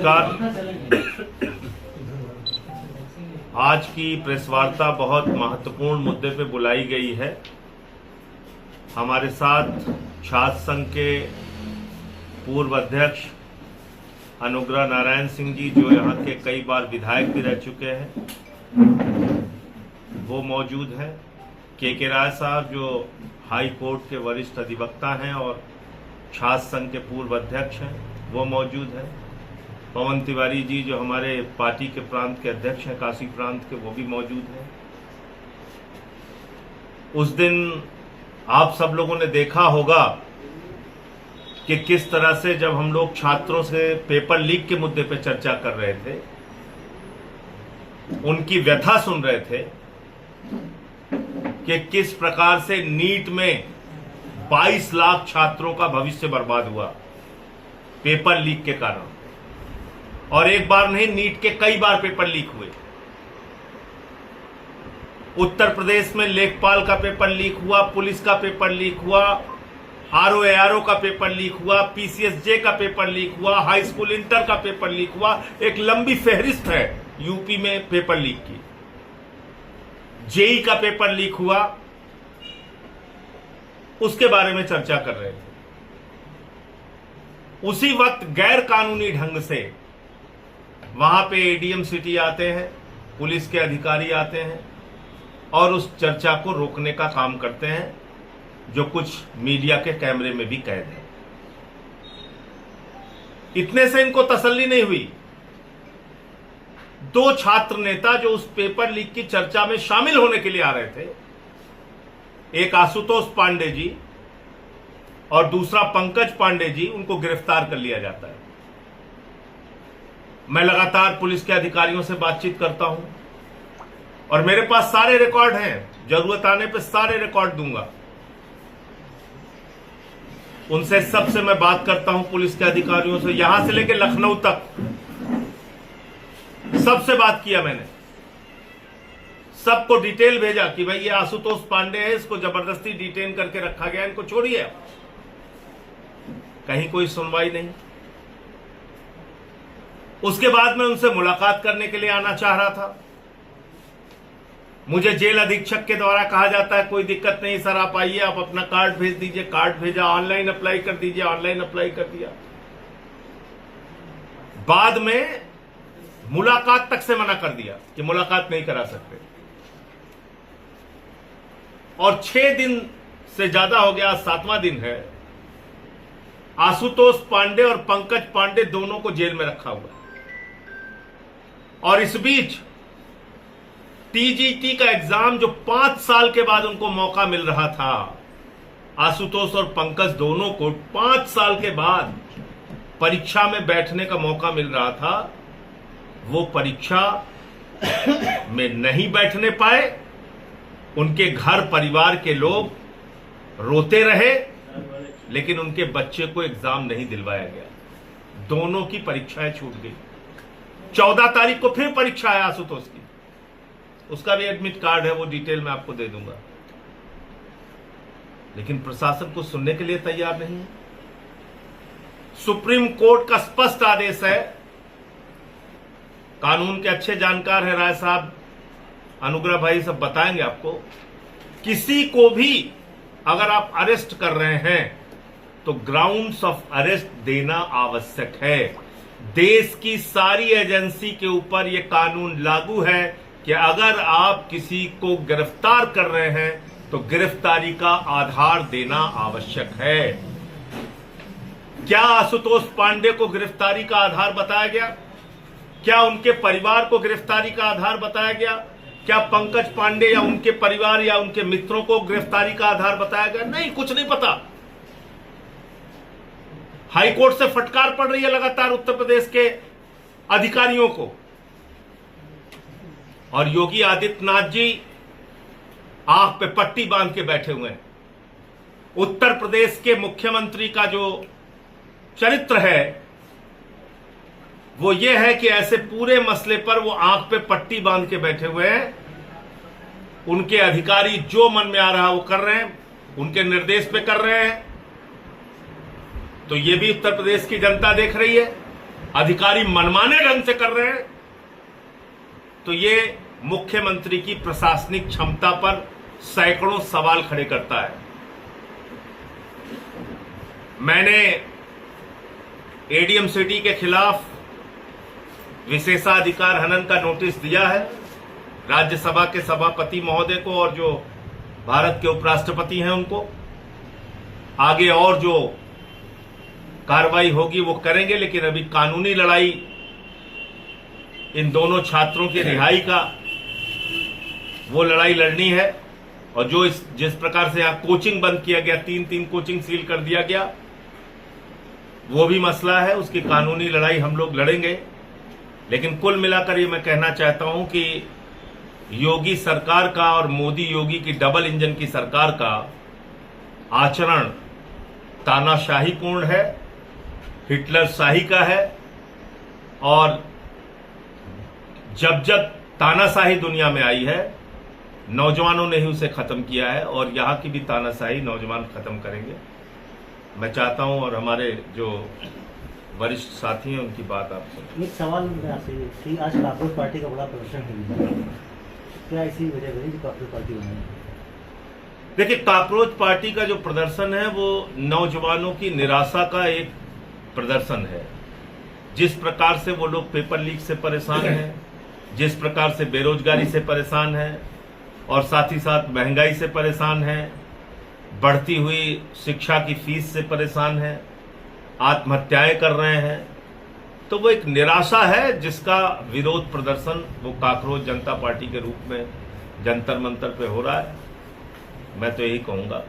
नमस्कार। आज की प्रेस वार्ता बहुत महत्वपूर्ण मुद्दे पे बुलाई गई है। हमारे साथ छात्र संघ के पूर्व अध्यक्ष अनुग्रह नारायण सिंह जी, जो यहाँ के कई बार विधायक भी रह चुके हैं, वो मौजूद हैं। के राय साहब, जो हाई कोर्ट के वरिष्ठ अधिवक्ता हैं और छात्र संघ के पूर्व अध्यक्ष हैं, वो मौजूद हैं। पवन तिवारी जी, जो हमारे पार्टी के प्रांत के अध्यक्ष हैं, काशी प्रांत के, वो भी मौजूद हैं। उस दिन आप सब लोगों ने देखा होगा कि किस तरह से जब हम लोग छात्रों से पेपर लीक के मुद्दे पर चर्चा कर रहे थे, उनकी व्यथा सुन रहे थे कि किस प्रकार से नीट में 22 लाख छात्रों का भविष्य बर्बाद हुआ पेपर लीक के कारण। और एक बार नहीं, नीट के कई बार पेपर लीक हुए। उत्तर प्रदेश में लेखपाल का पेपर लीक हुआ, पुलिस का पेपर लीक हुआ, आरओ का पेपर लीक हुआ, पीसीएसजे का पेपर लीक हुआ, हाई स्कूल इंटर का पेपर लीक हुआ। एक लंबी फहरिस्त है यूपी में पेपर लीक की। जेई का पेपर लीक हुआ, उसके बारे में चर्चा कर रहे थे। उसी वक्त गैर कानूनी ढंग से वहां पे एडीएम सिटी आते हैं, पुलिस के अधिकारी आते हैं और उस चर्चा को रोकने का काम करते हैं, जो कुछ मीडिया के कैमरे में भी कैद है। इतने से इनको तसल्ली नहीं हुई। 2 छात्र नेता जो उस पेपर लीक की चर्चा में शामिल होने के लिए आ रहे थे, एक आशुतोष पांडे जी और दूसरा पंकज पांडे जी, उनको गिरफ्तार कर लिया जाता है। मैं लगातार पुलिस के अधिकारियों से बातचीत करता हूं और मेरे पास सारे रिकॉर्ड हैं, जरूरत आने पे सारे रिकॉर्ड दूंगा। उनसे सबसे मैं बात करता हूं, पुलिस के अधिकारियों से, यहां से लेकर लखनऊ तक सबसे बात किया मैंने। सबको डिटेल भेजा कि भाई ये आशुतोष पांडे है, इसको जबरदस्ती डिटेन करके रखा गया, इनको छोड़िए। कहीं कोई सुनवाई नहीं। उसके बाद मैं उनसे मुलाकात करने के लिए आना चाह रहा था। मुझे जेल अधीक्षक के द्वारा कहा जाता है कोई दिक्कत नहीं सर, आप आइए, आप अपना कार्ड भेज दीजिए। कार्ड भेजा, ऑनलाइन अप्लाई कर दीजिए, ऑनलाइन अप्लाई कर दिया। बाद में मुलाकात तक से मना कर दिया कि मुलाकात नहीं करा सकते। और 6 दिन से ज्यादा हो गया, 7वां दिन है। आशुतोष पांडे और पंकज पांडे दोनों को जेल में रखा हुआ है। और इस बीच टीजीटी का एग्जाम, जो 5 साल के बाद उनको मौका मिल रहा था, आशुतोष और पंकज दोनों को 5 साल के बाद परीक्षा में बैठने का मौका मिल रहा था, वो परीक्षा में नहीं बैठने पाए। उनके घर परिवार के लोग रोते रहे, लेकिन उनके बच्चे को एग्जाम नहीं दिलवाया गया। दोनों की परीक्षाएं छूट गई। 14 तारीख को फिर परीक्षा है आशुतोष की, उसका भी एडमिट कार्ड है, वो डिटेल मैं आपको दे दूंगा। लेकिन प्रशासन को सुनने के लिए तैयार नहीं है। सुप्रीम कोर्ट का स्पष्ट आदेश है, कानून के अच्छे जानकार है राय साहब, अनुग्रह भाई सब बताएंगे आपको। किसी को भी अगर आप अरेस्ट कर रहे हैं तो ग्राउंड्स ऑफ अरेस्ट देना आवश्यक है। देश की सारी एजेंसी के ऊपर यह कानून लागू है कि अगर आप किसी को गिरफ्तार कर रहे हैं तो गिरफ्तारी का आधार देना आवश्यक है। क्या आशुतोष पांडे को गिरफ्तारी का आधार बताया गया? क्या उनके परिवार को गिरफ्तारी का आधार बताया गया? क्या पंकज पांडे या उनके परिवार या उनके मित्रों को गिरफ्तारी का आधार बताया गया? नहीं, कुछ नहीं पता। हाईकोर्ट से फटकार पड़ रही है लगातार उत्तर प्रदेश के अधिकारियों को। और योगी आदित्यनाथ जी आंख पे पट्टी बांध के बैठे हुए हैं। उत्तर प्रदेश के मुख्यमंत्री का जो चरित्र है वो ये है कि ऐसे पूरे मसले पर वो आंख पे पट्टी बांध के बैठे हुए हैं। उनके अधिकारी जो मन में आ रहा है वो कर रहे हैं, उनके निर्देश पे कर रहे हैं। तो ये भी उत्तर प्रदेश की जनता देख रही है। अधिकारी मनमाने ढंग से कर रहे हैं, तो ये मुख्यमंत्री की प्रशासनिक क्षमता पर सैकड़ों सवाल खड़े करता है। मैंने एडीएम सिटी के खिलाफ विशेषाधिकार हनन का नोटिस दिया है राज्यसभा के सभापति महोदय को और जो भारत के उपराष्ट्रपति हैं उनको। आगे और जो कार्रवाई होगी वो करेंगे, लेकिन अभी कानूनी लड़ाई इन दोनों छात्रों की रिहाई का वो लड़ाई लड़नी है। और जो जिस प्रकार से यहां कोचिंग बंद किया गया, 3 कोचिंग सील कर दिया गया, वो भी मसला है, उसकी कानूनी लड़ाई हम लोग लड़ेंगे। लेकिन कुल मिलाकर ये मैं कहना चाहता हूं कि योगी सरकार का और मोदी योगी की डबल इंजन की सरकार का आचरण तानाशाही पूर्ण है, हिटलर शाही का है। और जब जब तानाशाही दुनिया में आई है, नौजवानों ने ही उसे खत्म किया है और यहां की भी तानाशाही नौजवान खत्म करेंगे। मैं चाहता हूं और हमारे जो वरिष्ठ साथी हैं उनकी बात आप सुनें। एक सवाल आपसे कि आज कांग्रेस पार्टी का बड़ा प्रदर्शन है, क्या इसी वजह बनी जो कांग्रेस पार्टी बनी? देखिए, काकरोच पार्टी का जो प्रदर्शन है वो नौजवानों की निराशा का एक प्रदर्शन है। जिस प्रकार से वो लोग पेपर लीक से परेशान हैं, जिस प्रकार से बेरोजगारी से परेशान हैं और साथ ही साथ महंगाई से परेशान हैं, बढ़ती हुई शिक्षा की फीस से परेशान हैं, आत्महत्याएं कर रहे हैं, तो वो एक निराशा है जिसका विरोध प्रदर्शन वो काकरोच जनता पार्टी के रूप में जंतर मंतर पे हो रहा है। मैं तो यही कहूंगा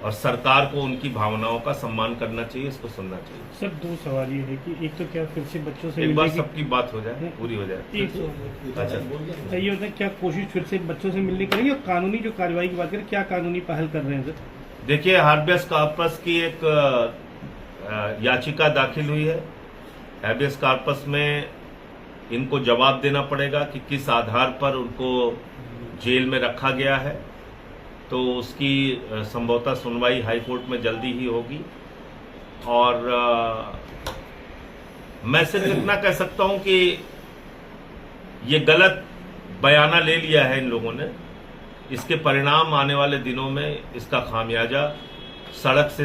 और सरकार को उनकी भावनाओं का सम्मान करना चाहिए, इसको सुनना चाहिए। सर, 2 सवाल ये है कि एक तो क्या फिर से बच्चों से एक बार सबकी बात हो जाए, पूरी हो जाए। अच्छा, ये होता है क्या कोशिश फिर से बच्चों से मिलने करेंगे? और कानूनी जो कार्रवाई की बात करें, क्या कानूनी पहल कर रहे हैं सर? देखिए, हार्बियस कॉर्पस की एक याचिका दाखिल हुई है। हैबियस कॉर्पस में इनको जवाब देना पड़ेगा कि किस आधार पर उनको जेल में रखा गया है, तो उसकी संभवतः सुनवाई हाईकोर्ट में जल्दी ही होगी। और मैं सिर्फ इतना कह सकता हूं कि ये गलत बयाना ले लिया है इन लोगों ने, इसके परिणाम आने वाले दिनों में इसका खामियाजा सड़क से